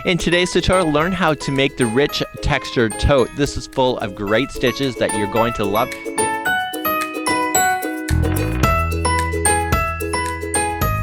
In today's tutorial, learn how to make the Rich Textured Tote. This is full of great stitches that you're going to love.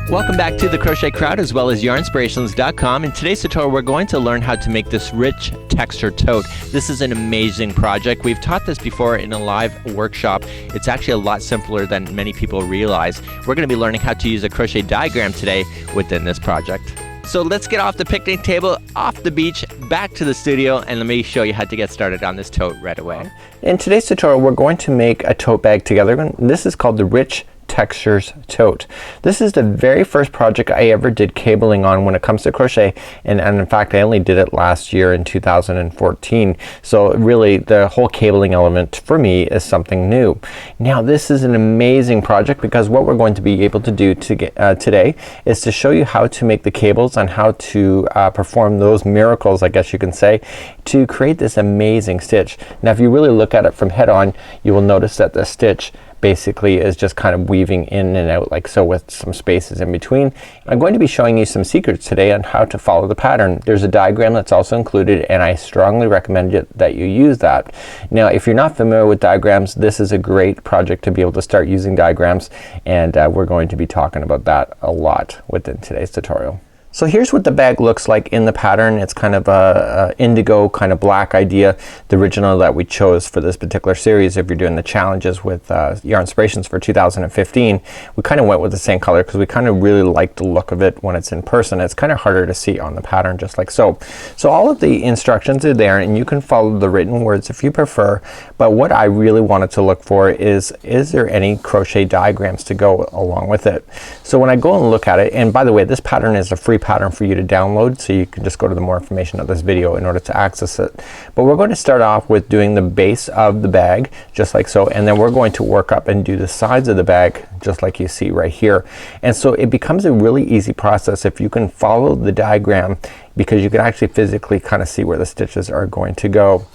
Welcome back to the Crochet Crowd as well as Yarnspirations.com. In today's tutorial, we're going to learn how to make this Rich Texture Tote. This is an amazing project. We've taught this before in a live workshop. It's actually a lot simpler than many people realize. We're going to be learning how to use a crochet diagram today within this project. So let's get off the picnic table, off the beach, back to the studio, and let me show you how to get started on this tote right away. In today's tutorial, we're going to make a tote bag together. This is called the Rich Textures Tote. This is the very first project I ever did cabling on when it comes to crochet, and in fact I only did it last year in 2014. So really the whole cabling element for me is something new. Now this is an amazing project because what we're going to be able to do today is to show you how to make the cables and how to perform those miracles, I guess you can say, to create this amazing stitch. Now if you really look at it from head on, you will notice that the stitch basically is just kind of weaving in and out like so with some spaces in between. I'm going to be showing you some secrets today on how to follow the pattern. There's a diagram that's also included and I strongly recommend that you use that. Now if you're not familiar with diagrams, this is a great project to be able to start using diagrams, and we're going to be talking about that a lot within today's tutorial. So here's what the bag looks like in the pattern. It's kind of a indigo kind of black idea. The original that we chose for this particular series, if you're doing the challenges with Yarnspirations for 2015, we kind of went with the same color because we kind of really like the look of it when it's in person. It's kind of harder to see on the pattern just like so. So all of the instructions are there and you can follow the written words if you prefer, but what I really wanted to look for is there any crochet diagrams to go along with it. So when I go and look at it, and by the way, this pattern is a free pattern for you to download, so you can just go to the more information of this video in order to access it. But we're going to start off with doing the base of the bag just like so, and then we're going to work up and do the sides of the bag just like you see right here. And so it becomes a really easy process if you can follow the diagram, because you can actually physically kind of see where the stitches are going to go.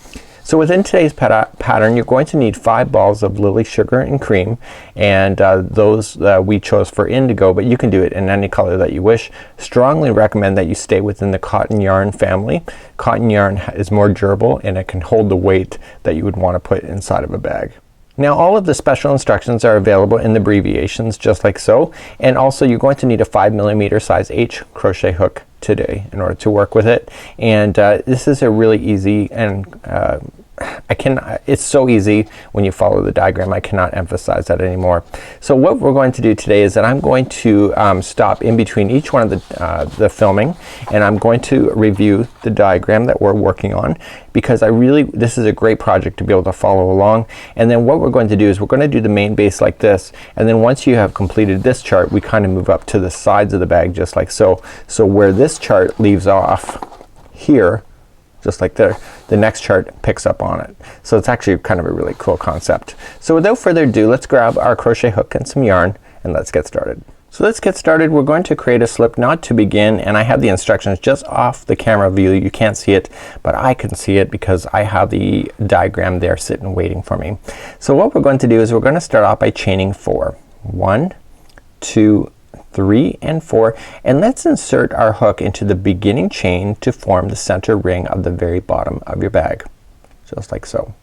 So within today's pattern you're going to need 5 balls of lily sugar and cream, and those we chose for indigo, but you can do it in any color that you wish. Strongly recommend that you stay within the cotton yarn family. Cotton yarn is more durable and it can hold the weight that you would want to put inside of a bag. Now all of the special instructions are available in the abbreviations just like so, and also you're going to need a 5mm size H crochet hook today in order to work with it. And this is a really easy, and it's so easy when you follow the diagram. I cannot emphasize that anymore. So what we're going to do today is that I'm going to stop in between each one of the filming, and I'm going to review the diagram that we're working on, because this is a great project to be able to follow along. And then what we're going to do is we're going to do the main base like this, and then once you have completed this chart we kind of move up to the sides of the bag just like so. So where this chart leaves off here, just like there, the next chart picks up on it. So it's actually kind of a really cool concept. So without further ado, let's grab our crochet hook and some yarn and let's get started. So let's get started. We're going to create a slip knot to begin, and I have the instructions just off the camera view. You can't see it, but I can see it because I have the diagram there sitting waiting for me. So what we're going to do is we're going to start off by chaining 4. 1, 2, 3 and 4, and let's insert our hook into the beginning chain to form the center ring of the very bottom of your bag just like so.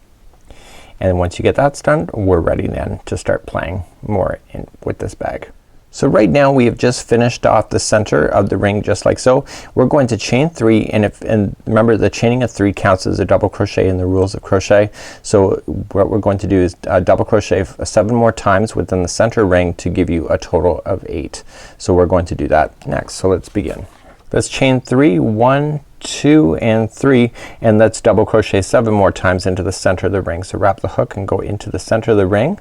And once you get that done, we're ready then to start playing more with this bag. So right now we have just finished off the center of the ring just like so. We're going to chain 3, and remember the chaining of 3 counts as a double crochet in the rules of crochet. So what we're going to do is double crochet 7 more times within the center ring to give you a total of 8. So we're going to do that next. So let's begin. Let's chain 3, 1, 2 and 3, and let's double crochet 7 more times into the center of the ring. So wrap the hook and go into the center of the ring,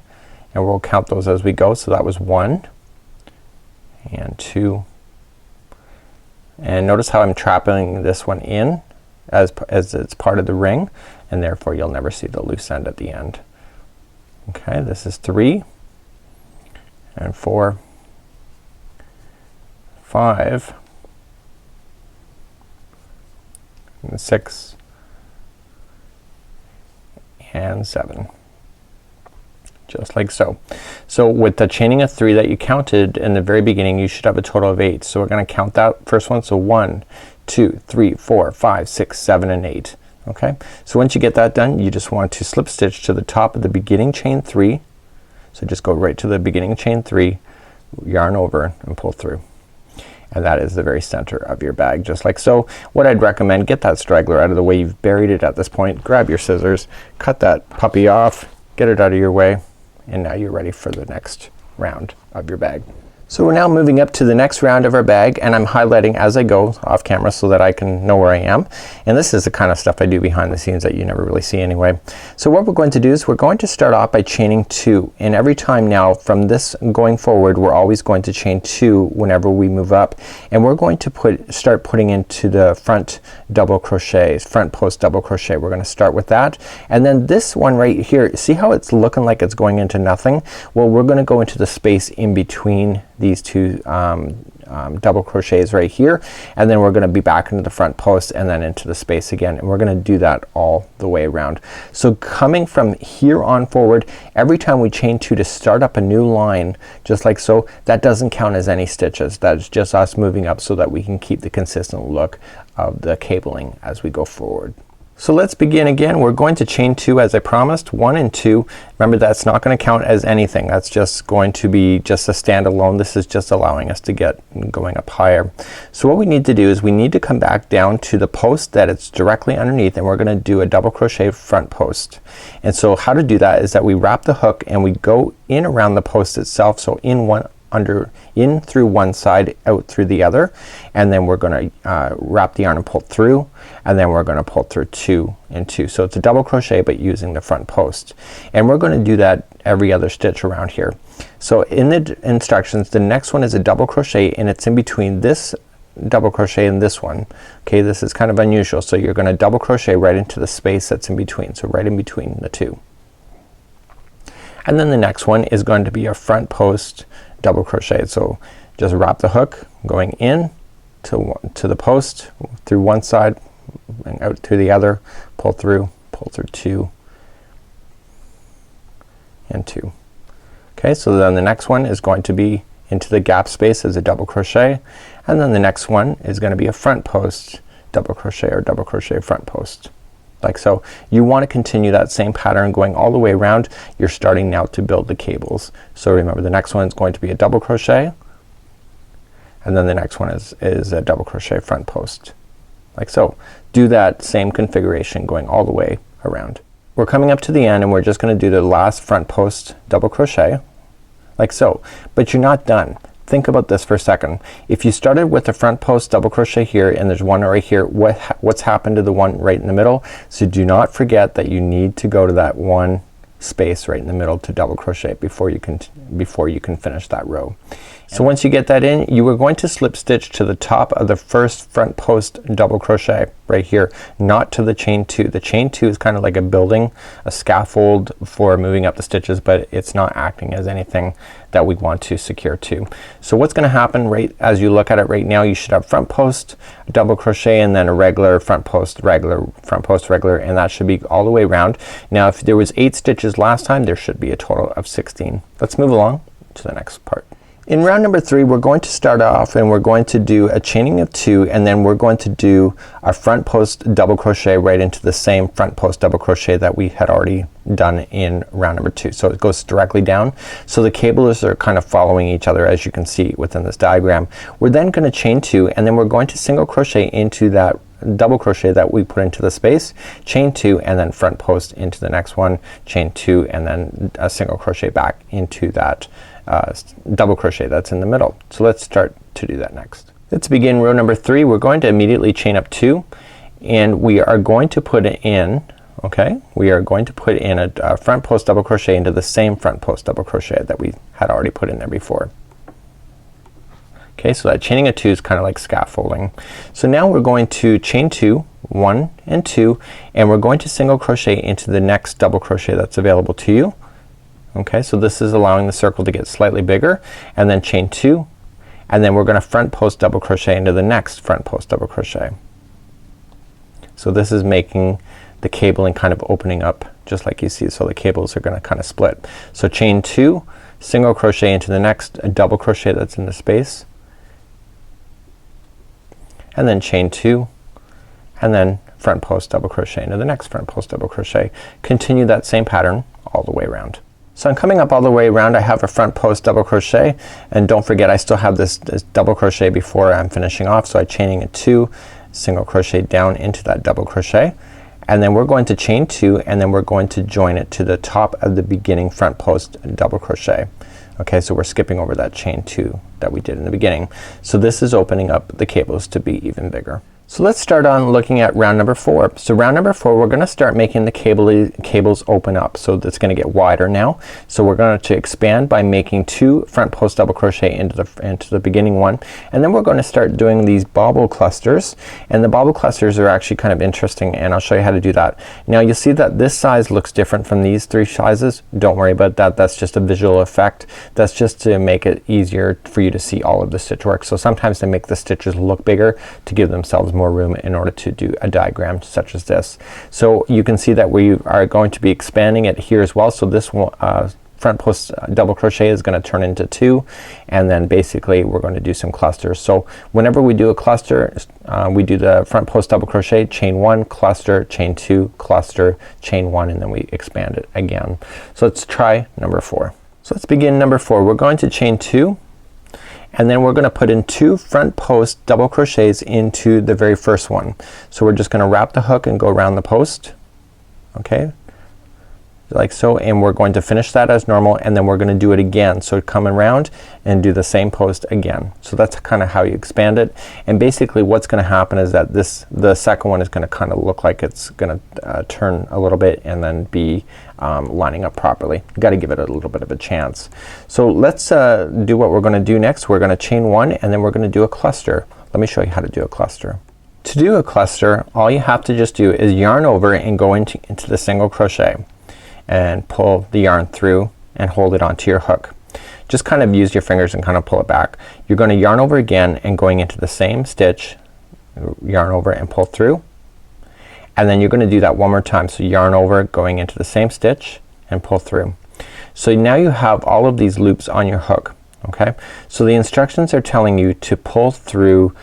and we'll count those as we go. So that was 1 and 2, and notice how I'm trapping this one in as it's part of the ring, and therefore you'll never see the loose end at the end. Okay, this is 3 and 4, 5 and 6 and 7 just like so. So with the chaining of 3 that you counted in the very beginning, you should have a total of 8. So we're gonna count that first one. So 1, 2, 3, 4, 5, 6, 7 and 8. Okay, so once you get that done, you just want to slip stitch to the top of the beginning chain 3. So just go right to the beginning chain 3, yarn over and pull through. And that is the very center of your bag, just like so. What I'd recommend, get that straggler out of the way. You've buried it at this point. Grab your scissors, cut that puppy off, get it out of your way, and now you're ready for the next round of your bag. So we're now moving up to the next round of our bag, and I'm highlighting as I go off camera so that I can know where I am. And this is the kind of stuff I do behind the scenes that you never really see anyway. So what we're going to do is we're going to start off by chaining 2, and every time now from this going forward, we're always going to chain 2 whenever we move up, and we're going to start putting into the front double crochet, front post double crochet. We're gonna start with that, and then this one right here, see how it's looking like it's going into nothing? Well, we're gonna go into the space in between these two double crochets right here, and then we're gonna be back into the front post and then into the space again, and we're gonna do that all the way around. So coming from here on forward, every time we chain 2 to start up a new line, just like so, that doesn't count as any stitches. That's just us moving up so that we can keep the consistent look of the cabling as we go forward. So let's begin again. We're going to chain 2 as I promised, 1 and 2. Remember, that's not gonna count as anything. That's just going to be just a standalone. This is just allowing us to get going up higher. So what we need to do is we need to come back down to the post that it's directly underneath, and we're gonna do a double crochet front post. And so how to do that is that we wrap the hook and we go in around the post itself. So in through one side, out through the other, and then we're gonna wrap the yarn and pull through, and then we're gonna pull through 2 and 2. So it's a double crochet but using the front post, and we're gonna do that every other stitch around here. So in the instructions, the next one is a double crochet, and it's in between this double crochet and this one. Okay, this is kind of unusual, so you're gonna double crochet right into the space that's in between, so right in between the 2. And then the next one is going to be a front post double crochet. So just wrap the hook going in to the post through one side and out through the other, pull through 2 and 2. Okay, so then the next one is going to be into the gap space as a double crochet, and then the next one is gonna be a front post double crochet or double crochet front post. Like so. You want to continue that same pattern going all the way around. You're starting now to build the cables. So remember, the next one is going to be a double crochet, and then the next one is a double crochet front post. Like so. Do that same configuration going all the way around. We're coming up to the end, and we're just gonna do the last front post double crochet like so. But you're not done. Think about this for a second. If you started with the front post double crochet here, and there's one right here, what's happened to the one right in the middle? So do not forget that you need to go to that one space right in the middle to double crochet before you can finish that row. So once you get that in, you are going to slip stitch to the top of the first front post double crochet right here, not to the chain 2. The chain 2 is kind of like a building, a scaffold for moving up the stitches, but it's not acting as anything that we want to secure to. So what's gonna happen right as you look at it right now, you should have front post double crochet and then a regular front post regular, front post regular, and that should be all the way around. Now if there was 8 stitches last time, there should be a total of 16. Let's move along to the next part. In round number 3, we're going to start off and we're going to do a chaining of 2, and then we're going to do our front post double crochet right into the same front post double crochet that we had already done in round number 2. So it goes directly down. So the cables are kind of following each other, as you can see within this diagram. We're then gonna chain 2, and then we're going to single crochet into that double crochet that we put into the space, chain 2, and then front post into the next one, chain 2, and then a single crochet back into that double crochet that's in the middle. So let's start to do that next. Let's begin row number 3. We're going to immediately chain up 2, and we are going to put it in, okay, we are going to put in a front post double crochet into the same front post double crochet that we had already put in there before. Okay, so that chaining of 2 is kind of like scaffolding. So now we're going to chain 2, 1 and 2, and we're going to single crochet into the next double crochet that's available to you. Okay, so this is allowing the circle to get slightly bigger, and then chain 2, and then we're gonna front post double crochet into the next front post double crochet. So this is making the cabling kind of opening up just like you see. So the cables are gonna kind of split. So chain 2, single crochet into the next, a double crochet that's in the space, and then chain 2, and then front post double crochet into the next front post double crochet. Continue that same pattern all the way around. So I'm coming up all the way around. I have a front post double crochet, and don't forget I still have this double crochet before I'm finishing off. So I'm chaining a 2, single crochet down into that double crochet, and then we're going to chain 2, and then we're going to join it to the top of the beginning front post double crochet. Okay, so we're skipping over that chain 2 that we did in the beginning. So this is opening up the cables to be even bigger. So let's start on looking at round number 4. So round number 4, we're gonna start making the cables open up. So that's gonna get wider now. So we're going to expand by making 2 front post double crochet into the beginning one, and then we're going to start doing these bobble clusters. And the bobble clusters are actually kind of interesting, and I'll show you how to do that. Now you'll see that this size looks different from these 3 sizes. Don't worry about that. That's just a visual effect. That's just to make it easier for you to see all of the stitch work. So sometimes they make the stitches look bigger to give themselves more room in order to do a diagram such as this. So you can see that we are going to be expanding it here as well. So this one, front post double crochet is going to turn into 2, and then basically we're going to do some clusters. So whenever we do a cluster, we do the front post double crochet, chain 1, cluster, chain 2, cluster, chain 1, and then we expand it again. So let's try number 4. So let's begin number 4. We're going to chain 2, and then we're gonna put in 2 front post double crochets into the very first one. So we're just gonna wrap the hook and go around the post, okay, like so, and we're going to finish that as normal, and then we're gonna do it again. So come around and do the same post again. So that's kind of how you expand it, and basically what's gonna happen is that the second one is gonna kind of look like it's gonna turn a little bit and then be lining up properly. You gotta give it a little bit of a chance. So let's do what we're gonna do next. We're gonna chain 1, and then we're gonna do a cluster. Let me show you how to do a cluster. To do a cluster, all you have to just do is yarn over and go into the single crochet and pull the yarn through and hold it onto your hook. Just kind of use your fingers and kind of pull it back. You're gonna yarn over again and going into the same stitch, yarn over and pull through, and then you're gonna do that one more time. So yarn over, going into the same stitch and pull through. So now you have all of these loops on your hook. Okay, so the instructions are telling you to pull through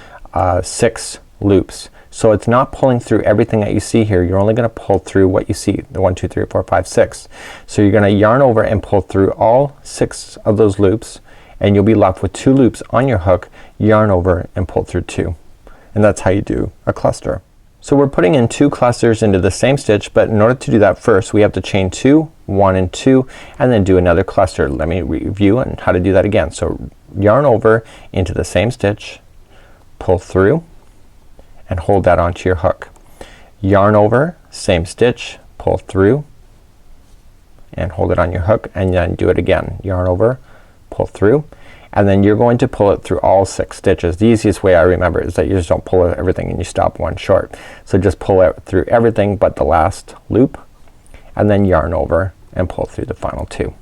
6 loops. So it's not pulling through everything that you see here. You're only gonna pull through what you see, the 1 2 3 4 5 6. So you're gonna yarn over and pull through all 6 of those loops, and you'll be left with 2 loops on your hook. Yarn over and pull through 2, and that's how you do a cluster. So we're putting in 2 clusters into the same stitch, but in order to do that first we have to chain 2, 1 and 2, and then do another cluster. Let me review and how to do that again. So yarn over into the same stitch, pull through, and hold that onto your hook. Yarn over, same stitch, pull through, and hold it on your hook, and then do it again. Yarn over, pull through, and then you're going to pull it through all 6 stitches. The easiest way I remember is that you just don't pull everything and you stop one short. So just pull it through everything but the last loop, and then yarn over and pull through the final 2.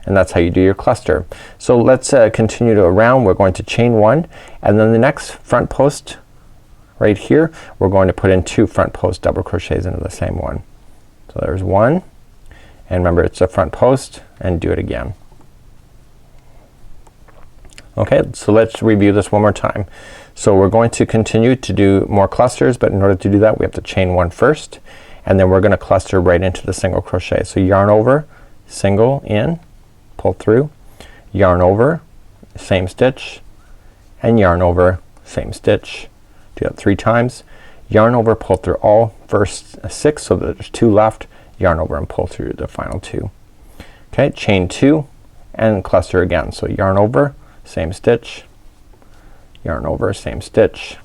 And that's how you do your cluster. So let's continue to around. We're going to chain 1, and then the next front post right here we're going to put in 2 front post double crochets into the same one. So there's 1, and remember it's a front post, and do it again. Okay, so let's review this one more time. So we're going to continue to do more clusters, but in order to do that we have to chain 1 first, and then we're gonna cluster right into the single crochet. So yarn over, single in, pull through, yarn over, same stitch, and yarn over, same stitch. Do that 3 times. Yarn over, pull through all first 6 so that there's 2 left. Yarn over and pull through the final 2. Okay, chain 2 and cluster again. So yarn over, same stitch, yarn over, same stitch,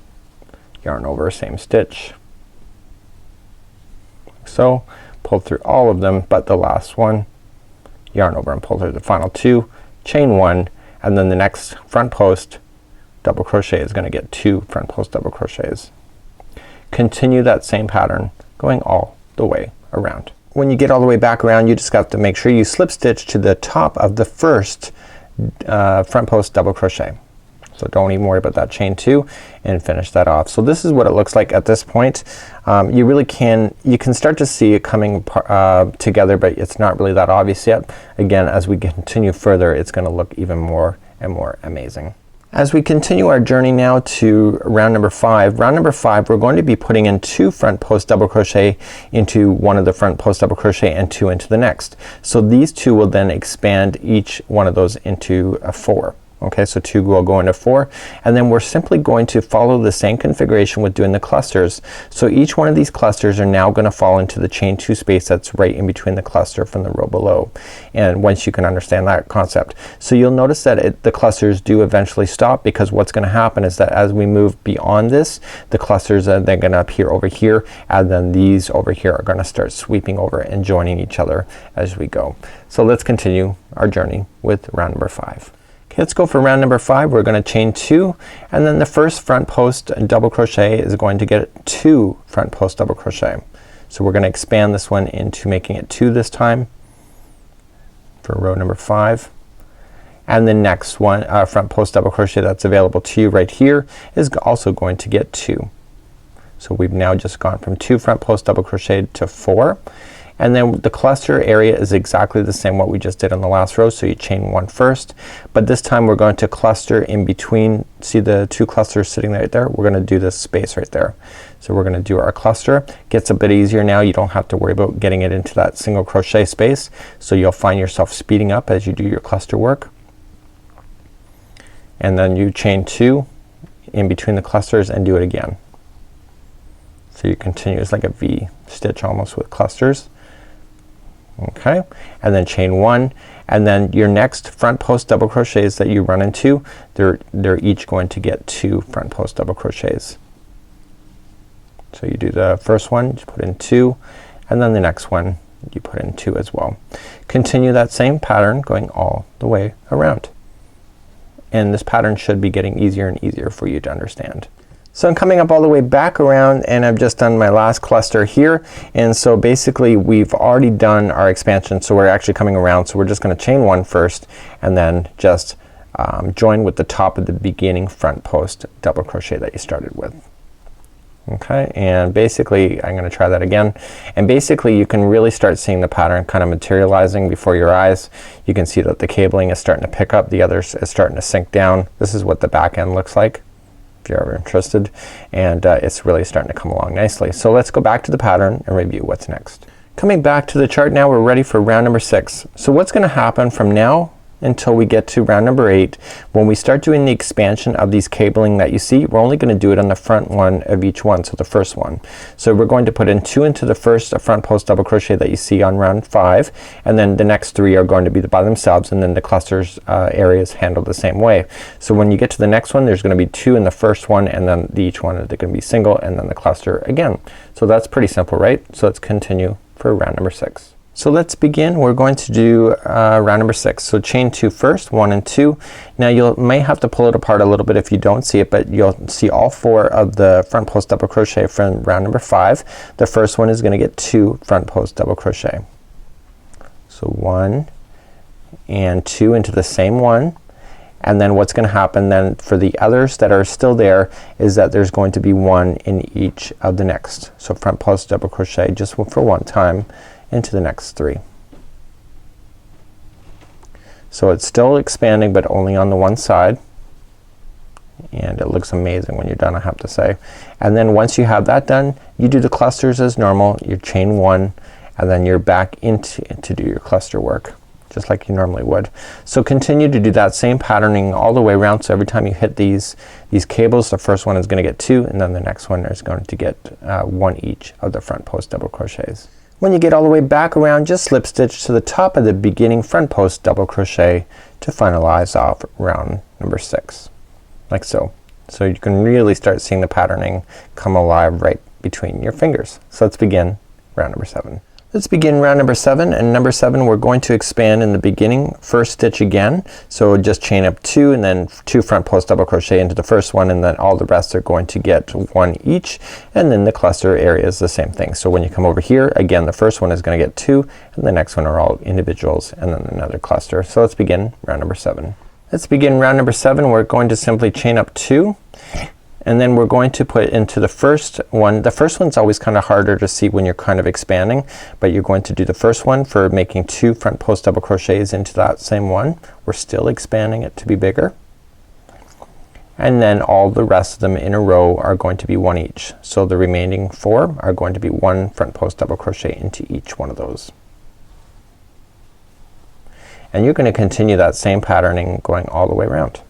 yarn over, same stitch. So pull through all of them but the last one, yarn over and pull through the final 2, chain 1, and then the next front post double crochet is gonna get 2 front post double crochets. Continue that same pattern going all the way around. When you get all the way back around, you just got to make sure you slip stitch to the top of the first front post double crochet. So don't even worry about that chain 2 and finish that off. So this is what it looks like at this point. You can start to see it coming together, but it's not really that obvious yet. Again, as we continue further, it's gonna look even more and more amazing. As we continue our journey now to round number 5, we're going to be putting in 2 front post double crochet into one of the front post double crochet and 2 into the next. So these 2 will then expand each one of those into a 4. Okay, so 2 will go into 4, and then we're simply going to follow the same configuration with doing the clusters. So each one of these clusters are now gonna fall into the chain 2 space that's right in between the cluster from the row below. And once you can understand that concept. So you'll notice that the clusters do eventually stop, because what's gonna happen is that as we move beyond this, the clusters are then gonna appear over here, and then these over here are gonna start sweeping over and joining each other as we go. So let's continue our journey with round number 5. Let's go for round number 5. We're gonna chain 2, and then the first front post double crochet is going to get 2 front post double crochet. So we're gonna expand this one into making it 2 this time for row number 5. And the next one, front post double crochet that's available to you right here, is also going to get 2. So we've now just gone from 2 front post double crochet to 4. And then the cluster area is exactly the same what we just did on the last row. So you chain 1 first, but this time we're going to cluster in between. See the 2 clusters sitting right there? We're gonna do this space right there. So we're gonna do our cluster. Gets a bit easier now. You don't have to worry about getting it into that single crochet space. So you'll find yourself speeding up as you do your cluster work. And then you chain 2 in between the clusters and do it again. So you continue, it's like a V stitch almost with clusters. Okay, and then chain 1, and then your next front post double crochets that you run into, they're each going to get 2 front post double crochets. So you do the first one, you put in 2, and then the next one you put in 2 as well. Continue that same pattern going all the way around. And this pattern should be getting easier and easier for you to understand. So I'm coming up all the way back around, and I've just done my last cluster here, and so basically we've already done our expansion, so we're actually coming around. So we're just gonna chain 1 first, and then just join with the top of the beginning front post double crochet that you started with. Okay, and basically I'm gonna try that again, and basically you can really start seeing the pattern kind of materializing before your eyes. You can see that the cabling is starting to pick up, the others is starting to sink down. This is what the back end looks like, if you're ever interested, and it's really starting to come along nicely. So let's go back to the pattern and review what's next. Coming back to the chart now, we're ready for round number 6. So what's gonna happen from now until we get to round number 8, when we start doing the expansion of these cabling that you see, we're only gonna do it on the front one of each one, so the first one. So we're going to put in 2 into the first front post double crochet that you see on round 5, and then the next 3 are going to be by themselves, and then the clusters areas handled the same way. So when you get to the next one, there's gonna be 2 in the first one, and then each one they're gonna be single, and then the cluster again. So that's pretty simple, right? So let's continue for round number 6. So let's begin. We're going to do round number 6. So chain 2 first, 1 and 2. Now you may have to pull it apart a little bit if you don't see it, but you'll see all 4 of the front post double crochet from round number 5. The first one is gonna get 2 front post double crochet. So 1 and 2 into the same one, and then what's gonna happen then for the others that are still there is that there's going to be 1 in each of the next. So front post double crochet just for one time into the next 3. So it's still expanding, but only on the one side, and it looks amazing when you're done, I have to say. And then once you have that done, you do the clusters as normal. You chain 1, and then you're back to do your cluster work just like you normally would. So continue to do that same patterning all the way around. So every time you hit these cables, the first one is gonna get 2, and then the next one is going to get 1 each of the front post double crochets. When you get all the way back around, just slip stitch to the top of the beginning front post double crochet to finalize off round number 6, like so. So you can really start seeing the patterning come alive right between your fingers. So let's begin round number 7. Let's begin round number 7, and number 7 we're going to expand in the beginning first stitch again. So just chain up 2 and then 2 front post double crochet into the first one, and then all the rest are going to get 1 each, and then the cluster area is the same thing. So when you come over here again, the first one is gonna get 2, and the next one are all individuals, and then another cluster. So let's begin round number 7. Let's begin round number 7. We're going to simply chain up 2, and then we're going to put into the first one. The first one's always kind of harder to see when you're kind of expanding, but you're going to do the first one for making 2 front post double crochets into that same one. We're still expanding it to be bigger. And then all the rest of them in a row are going to be 1 each. So the remaining 4 are going to be 1 front post double crochet into each one of those. And you're going to continue that same patterning going all the way around.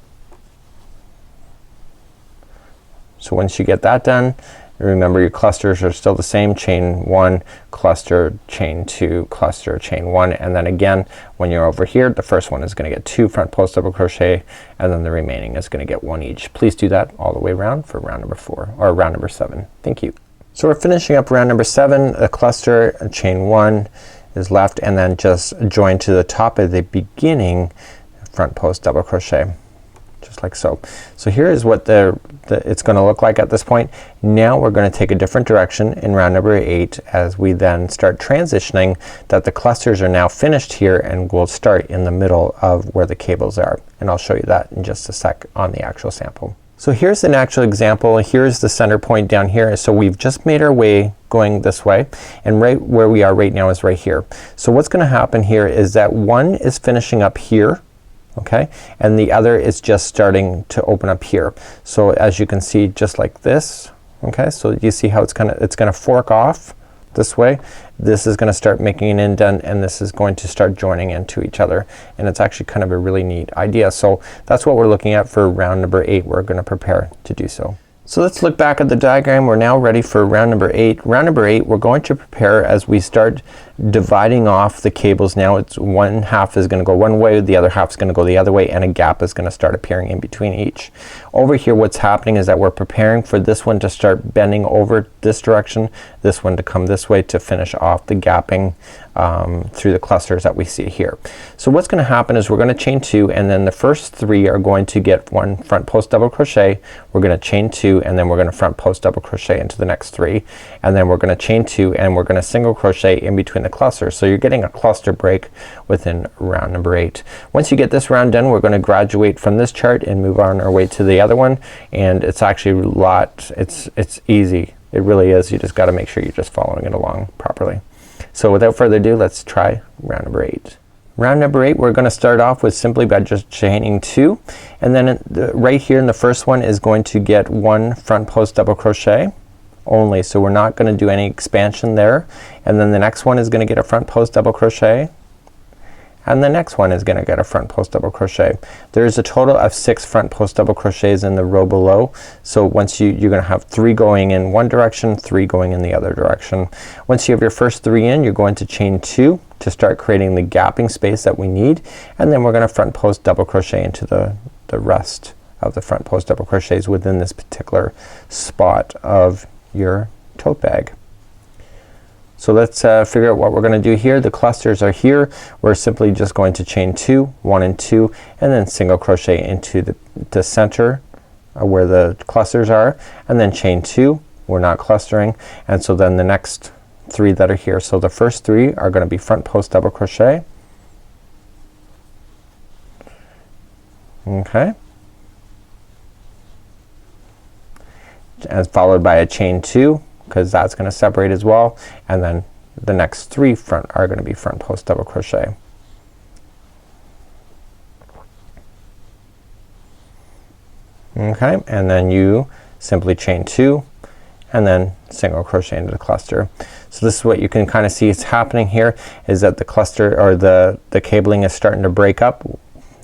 So once you get that done, remember your clusters are still the same. Chain 1, cluster, chain 2, cluster, chain 1, and then again when you're over here the first one is gonna get 2 front post double crochet, and then the remaining is gonna get 1 each. Please do that all the way around for round number 4 or round number 7. Thank you. So we're finishing up round number 7. A cluster, a chain 1 is left, and then just join to the top of the beginning front post double crochet, just like so. So here is what it's gonna look like at this point. Now we're gonna take a different direction in round number 8 as we then start transitioning that the clusters are now finished here, and we'll start in the middle of where the cables are, and I'll show you that in just a sec on the actual sample. So here's an actual example. Here's the center point down here. So we've just made our way going this way, and right where we are right now is right here. So what's gonna happen here is that one is finishing up here, okay, and the other is just starting to open up here. So as you can see, just like this, okay, so you see how it's gonna fork off this way. This is gonna start making an indent, and this is going to start joining into each other, and it's actually kind of a really neat idea. So that's what we're looking at for round number 8. We're gonna prepare to do so. So let's look back at the diagram. We're now ready for round number 8. Round number 8 we're going to prepare as we start dividing off the cables. Now it's one half is gonna go one way, the other half is gonna go the other way, and a gap is gonna start appearing in between each. Over here what's happening is that we're preparing for this one to start bending over this direction, this one to come this way to finish off the gapping through the clusters that we see here. So what's gonna happen is we're gonna chain 2, and then the first 3 are going to get 1 front post double crochet. We're gonna chain 2, and then we're gonna front post double crochet into the next 3, and then we're gonna chain 2, and we're gonna single crochet in between the clusters. So you're getting a cluster break within round number 8. Once you get this round done, we're gonna graduate from this chart and move on our way to the other one, and it's actually a lot, it's easy. It really is. You just gotta make sure you're just following it along properly. So without further ado, let's try round number 8. Round number 8 we're gonna start off with simply by just chaining 2, and then right here in the first one is going to get 1 front post double crochet only. So we're not gonna do any expansion there, and then the next one is gonna get a front post double crochet, and the next one is gonna get a front post double crochet. There's a total of 6 front post double crochets in the row below. So once you're gonna have 3 going in one direction, 3 going in the other direction. Once you have your first 3 in, you're going to chain 2 to start creating the gapping space that we need, and then we're gonna front post double crochet into the rest of the front post double crochets within this particular spot of your tote bag. So let's figure out what we're gonna do here. The clusters are here. We're simply just going to chain 2, 1 and 2, and then single crochet into the center where the clusters are, and then chain 2. We're not clustering, and so then the next 3 that are here. So the first 3 are gonna be front post double crochet. Okay. And followed by a chain 2, because that's gonna separate as well, and then the next 3 are gonna be front post double crochet. Okay, and then you simply chain 2 and then single crochet into the cluster. So this is what you can kind of see is happening here, is that the cluster or the cabling is starting to break up.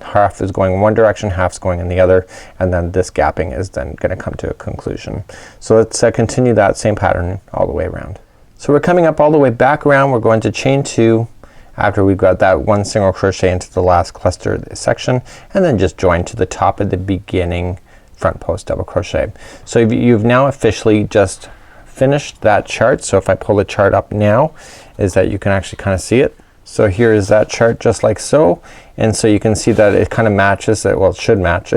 Half is going in one direction, half's going in the other, and then this gapping is then gonna come to a conclusion. So let's continue that same pattern all the way around. So we're coming up all the way back around. We're going to chain 2 after we've got that 1 single crochet into the last cluster section, and then just join to the top of the beginning front post double crochet. So you've now officially just finished that chart. So if I pull the chart up now, is that you can actually kind of see it. So here is that chart just like so, and so you can see that it kind of matches it, well it should match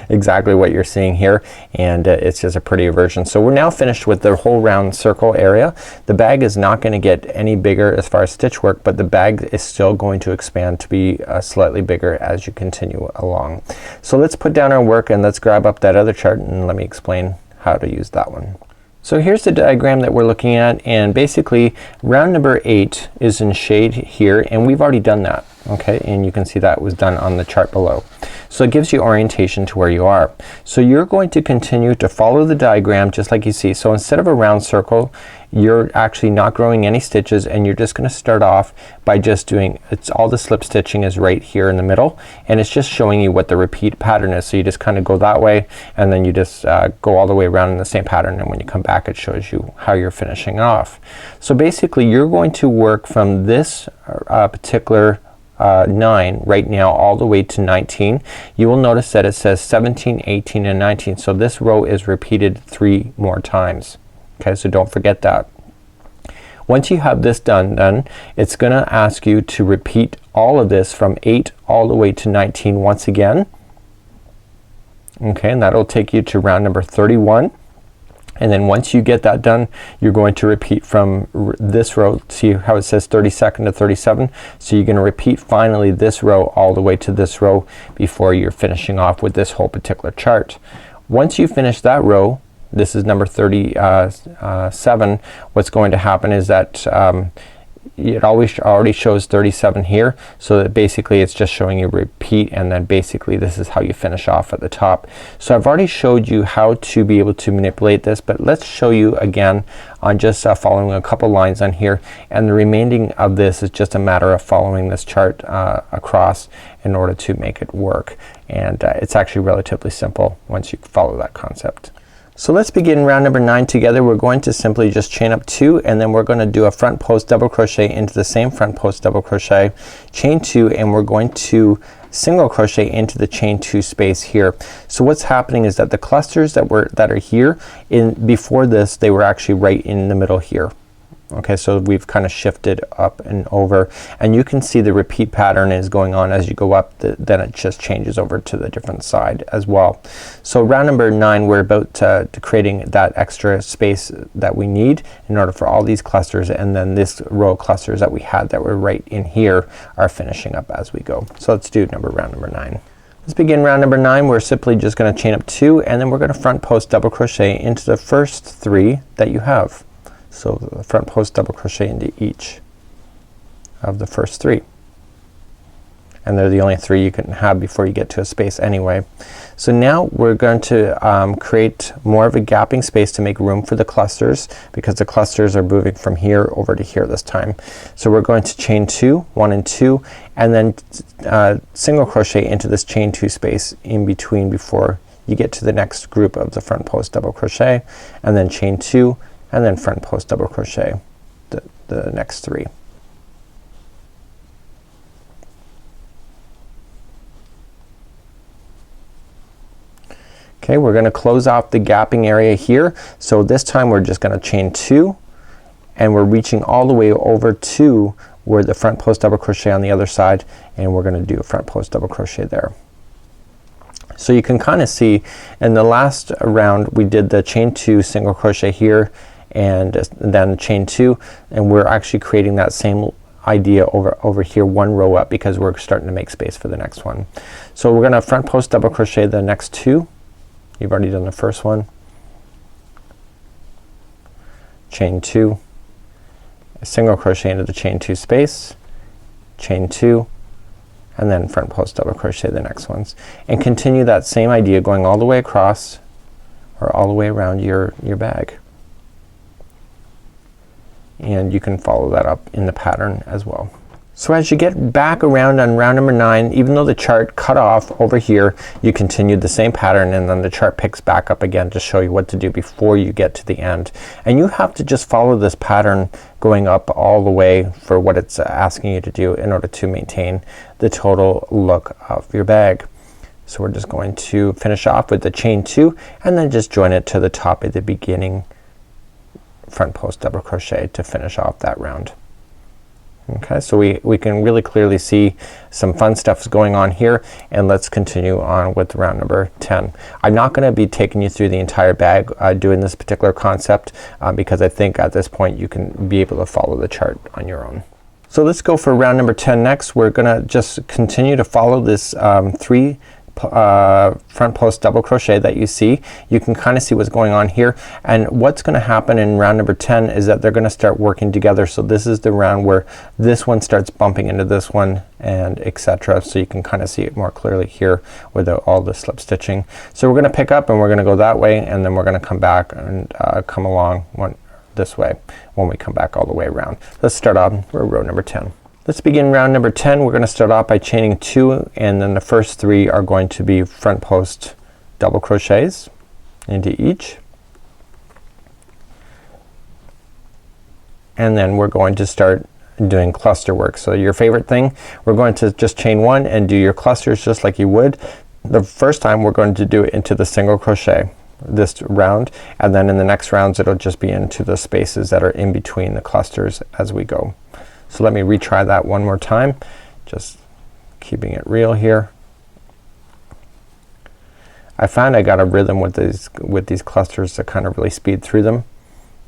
exactly what you're seeing here, and it's just a prettier version. So we're now finished with the whole round circle area. The bag is not going to get any bigger as far as stitch work, but the bag is still going to expand to be slightly bigger as you continue along. So let's put down our work and let's grab up that other chart and let me explain how to use that one. So here's the diagram that we're looking at, and basically round number 8 is in shade here, and we've already done that. Okay, and you can see that was done on the chart below. So it gives you orientation to where you are. So you're going to continue to follow the diagram just like you see. So instead of a round circle, you're actually not growing any stitches, and you're just gonna start off by just doing, it's all the slip stitching is right here in the middle, and it's just showing you what the repeat pattern is. So you just kind of go that way, and then you just go all the way around in the same pattern, and when you come back it shows you how you're finishing off. So basically you're going to work from this particular 9 right now all the way to 19. You will notice that it says 17, 18, and 19. So this row is repeated 3 more times. Okay, so don't forget that. Once you have this done, then it's gonna ask you to repeat all of this from 8 all the way to 19 once again. Okay, and that'll take you to round number 31. And then once you get that done, you're going to repeat from this row. See how it says 32nd to 37? So you're gonna repeat finally this row all the way to this row before you're finishing off with this whole particular chart. Once you finish that row, this is number 37, what's going to happen is that it already shows 37 here, so that basically it's just showing you repeat, and then basically this is how you finish off at the top. So I've already showed you how to be able to manipulate this, but let's show you again on just following a couple lines on here, and the remaining of this is just a matter of following this chart across in order to make it work, and it's actually relatively simple once you follow that concept. So let's begin round number 9 together. We're going to simply just chain up 2, and then we're gonna do a front post double crochet into the same front post double crochet, chain 2, and we're going to single crochet into the chain 2 space here. So what's happening is that the clusters that are here before this, they were actually right in the middle here. Okay, so we've kind of shifted up and over, and you can see the repeat pattern is going on as you go up, then it just changes over to the different side as well. So round number 9, we're about to creating that extra space that we need in order for all these clusters, and then this row of clusters that we had that were right in here are finishing up as we go. So let's do round number 9. Let's begin round number 9. We're simply just gonna chain up 2, and then we're gonna front post double crochet into the first 3 that you have. So the front post double crochet into each of the first 3, and they're the only 3 you can have before you get to a space anyway. So now we're going to create more of a gapping space to make room for the clusters, because the clusters are moving from here over to here this time. So we're going to chain 2, 1 and 2, and then single crochet into this chain 2 space in between before you get to the next group of the front post double crochet, and then chain 2, and then front post double crochet the next 3. Okay, we're gonna close off the gapping area here. So this time we're just gonna chain 2, and we're reaching all the way over to where the front post double crochet on the other side, and we're gonna do a front post double crochet there. So you can kind of see in the last round we did the chain 2 single crochet here, and then chain 2, and we're actually creating that same idea over here 1 row up, because we're starting to make space for the next one. So we're gonna front post double crochet the next 2. You've already done the first one. Chain 2, single crochet into the chain 2 space, chain 2, and then front post double crochet the next ones, and continue that same idea going all the way across or all the way around your bag. And you can follow that up in the pattern as well. So as you get back around on round number 9, even though the chart cut off over here, you continued the same pattern, and then the chart picks back up again to show you what to do before you get to the end. And you have to just follow this pattern going up all the way for what it's asking you to do in order to maintain the total look of your bag. So we're just going to finish off with the chain 2, and then just join it to the top at the beginning front post double crochet to finish off that round. Okay, so we can really clearly see some fun stuff is going on here, and let's continue on with round number 10. I'm not gonna be taking you through the entire bag doing this particular concept because I think at this point you can be able to follow the chart on your own. So let's go for round number 10 next. We're gonna just continue to follow this 3 front post double crochet that you see. You can kind of see what's going on here, and what's gonna happen in round number 10 is that they're gonna start working together. So this is the round where this one starts bumping into this one, and etc. So you can kind of see it more clearly here without all the slip stitching. So we're gonna pick up and we're gonna go that way, and then we're gonna come back and come along this way when we come back all the way around. Let's start on row number 10. Let's begin round number 10. We're gonna start off by chaining 2, and then the first 3 are going to be front post double crochets into each, and then we're going to start doing cluster work. So your favorite thing, we're going to just chain 1 and do your clusters just like you would. The first time we're going to do it into the single crochet this round, and then in the next rounds it'll just be into the spaces that are in between the clusters as we go. So let me retry that one more time, just keeping it real here. I found I got a rhythm with these clusters to kind of really speed through them.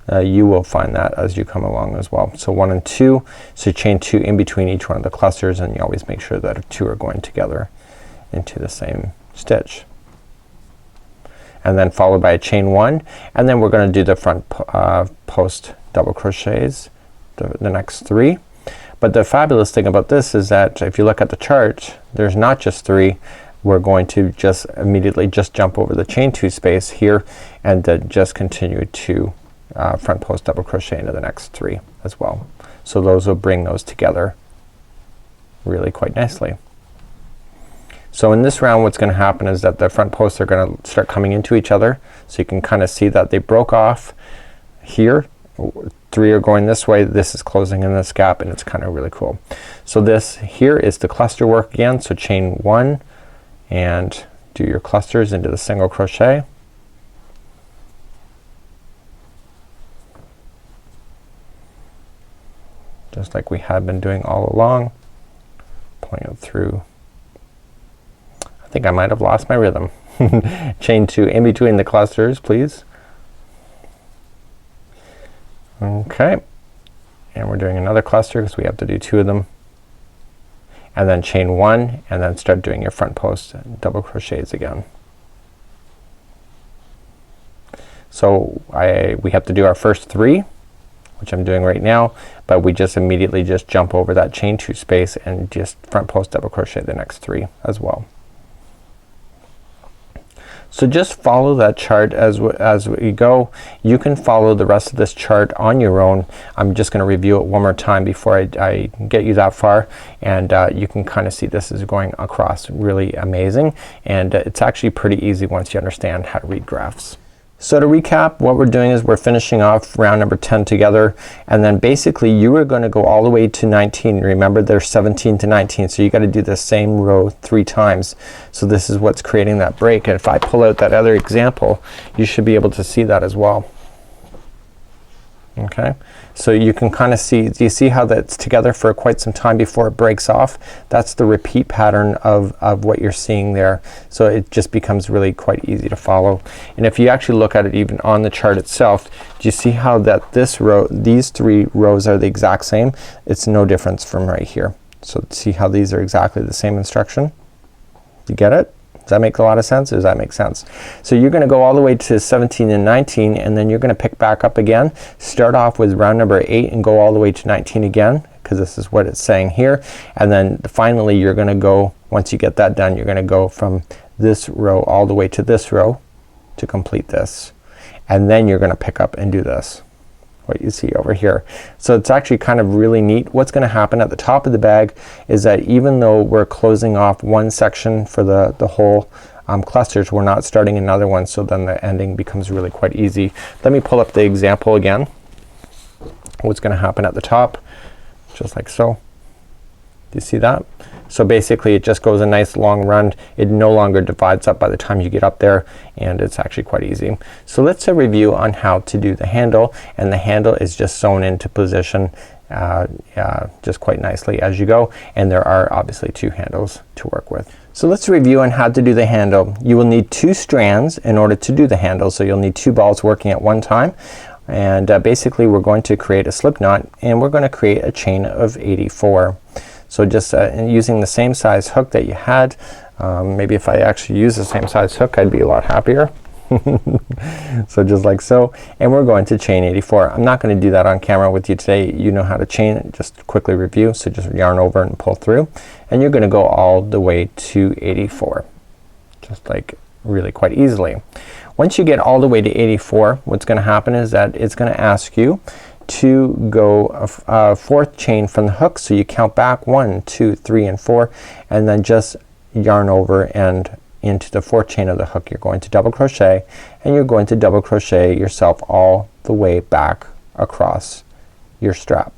You will find that as you come along as well. So 1 and 2, so chain 2 in between each one of the clusters, and you always make sure that 2 are going together into the same stitch. And then followed by a chain 1, and then we're gonna do the front post double crochets the next 3. But the fabulous thing about this is that if you look at the chart, there's not just 3. We're going to just immediately just jump over the chain 2 space here, and then just continue to front post double crochet into the next 3 as well. So those will bring those together really quite nicely. So in this round what's gonna happen is that the front posts are gonna start coming into each other. So you can kind of see that they broke off here. 3 are going this way, this is closing in this gap, and it's kind of really cool. So this here is the cluster work again. So chain 1 and do your clusters into the single crochet. Just like we had been doing all along. Pulling it through. I think I might have lost my rhythm. Chain 2 in between the clusters, please. Okay, and we're doing another cluster because we have to do 2 of them, and then chain 1 and then start doing your front post double crochets again. So we have to do our first 3, which I'm doing right now, but we just immediately just jump over that chain 2 space and just front post double crochet the next 3 as well. So just follow that chart as we go. You can follow the rest of this chart on your own. I'm just gonna review it one more time before I get you that far, and you can kind of see this is going across really amazing, and it's actually pretty easy once you understand how to read graphs. So to recap, what we're doing is we're finishing off round number 10 together, and then basically you are gonna go all the way to 19. Remember there's 17 to 19, so you gotta do the same row 3 times. So this is what's creating that break, and if I pull out that other example you should be able to see that as well. Okay, so you can kind of see, do you see how that's together for quite some time before it breaks off? That's the repeat pattern of what you're seeing there. So it just becomes really quite easy to follow. And if you actually look at it even on the chart itself, do you see how that this row, these 3 rows are the exact same? It's no difference from right here. So see how these are exactly the same instruction? You get it? Does that make a lot of sense? Does that make sense? So you're gonna go all the way to 17 and 19, and then you're gonna pick back up again. Start off with round number 8 and go all the way to 19 again, because this is what it's saying here. And then finally you're gonna go, once you get that done, you're gonna go from this row all the way to this row to complete this. And then you're gonna pick up and do this, what you see over here. So it's actually kind of really neat. What's gonna happen at the top of the bag is that even though we're closing off one section for the whole clusters, we're not starting another one, so then the ending becomes really quite easy. Let me pull up the example again. What's gonna happen at the top, just like so. Do you see that? So basically it just goes a nice long run. It no longer divides up by the time you get up there, and it's actually quite easy. So let's review on how to do the handle, and the handle is just sewn into position just quite nicely as you go, and there are obviously 2 handles to work with. So let's review on how to do the handle. You will need 2 strands in order to do the handle, so you'll need 2 balls working at one time, and basically we're going to create a slip knot, and we're going to create a chain of 84. So just using the same size hook that you had, maybe if I actually use the same size hook I'd be a lot happier. So just like so, and we're going to chain 84. I'm not going to do that on camera with you today. You know how to chain it, just quickly review. So just yarn over and pull through, and you're gonna go all the way to 84, just like really quite easily. Once you get all the way to 84, what's gonna happen is that it's gonna ask you to go a 4th chain from the hook. So you count back 1, 2, 3 and 4, and then just yarn over and into the 4th chain of the hook. You're going to double crochet, and you're going to double crochet yourself all the way back across your strap.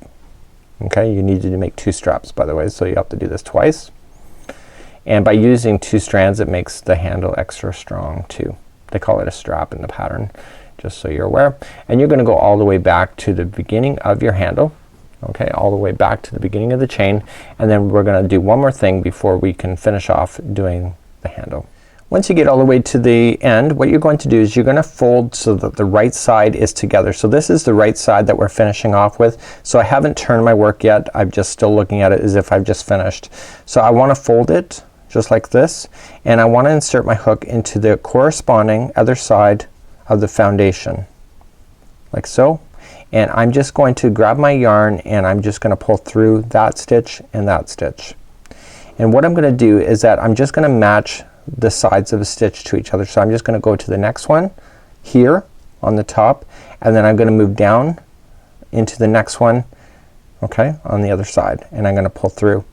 Okay, you need to make 2 straps, by the way, so you have to do this twice, and by using 2 strands it makes the handle extra strong too. They call it a strap in the pattern, just so you're aware. And you're gonna go all the way back to the beginning of your handle. Okay, all the way back to the beginning of the chain, and then we're gonna do one more thing before we can finish off doing the handle. Once you get all the way to the end, what you're going to do is you're gonna fold so that the right side is together. So this is the right side that we're finishing off with. So I haven't turned my work yet. I'm just still looking at it as if I've just finished. So I wanna fold it just like this, and I wanna insert my hook into the corresponding other side of the foundation, like so. And I'm just going to grab my yarn, and I'm just gonna pull through that stitch and that stitch. And what I'm gonna do is that I'm just gonna match the sides of a stitch to each other. So I'm just gonna go to the next one here on the top, and then I'm gonna move down into the next one, okay, on the other side, and I'm gonna pull through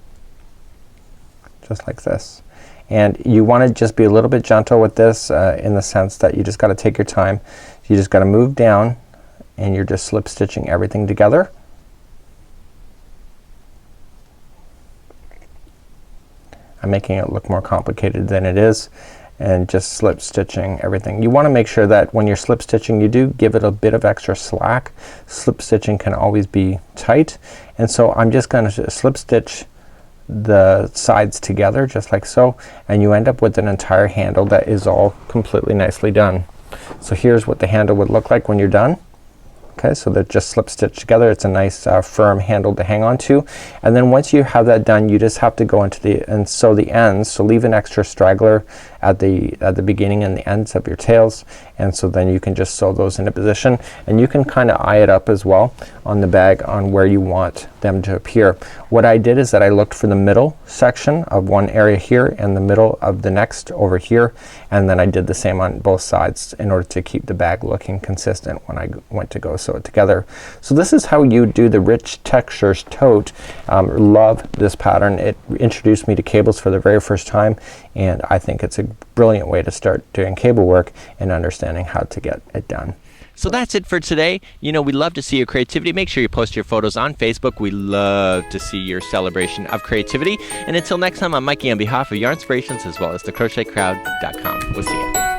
just like this. And you wanna just be a little bit gentle with this in the sense that you just gotta take your time. You just gotta move down, and you're just slip stitching everything together. I'm making it look more complicated than it is, and just slip stitching everything. You wanna make sure that when you're slip stitching you do give it a bit of extra slack. Slip stitching can always be tight, and so I'm just gonna slip stitch the sides together just like so, and you end up with an entire handle that is all completely nicely done. So here's what the handle would look like when you're done. Okay, so they're just slip stitched together. It's a nice firm handle to hang on to. And then once you have that done, you just have to go into and sew the ends. So leave an extra straggler at the beginning and the ends of your tails, and so then you can just sew those into position, and you can kinda eye it up as well on the bag on where you want them to appear. What I did is that I looked for the middle section of one area here and the middle of the next over here, and then I did the same on both sides in order to keep the bag looking consistent when I went to go sew it together. So this is how you do the Rich Textures Tote. Love this pattern. It introduced me to cables for the very first time, and I think it's a brilliant way to start doing cable work and understanding how to get it done. So that's it for today. You know, we love to see your creativity. Make sure you post your photos on Facebook. We love to see your celebration of creativity. And until next time, I'm Mikey on behalf of Yarnspirations as well as thecrochetcrowd.com. We'll see you.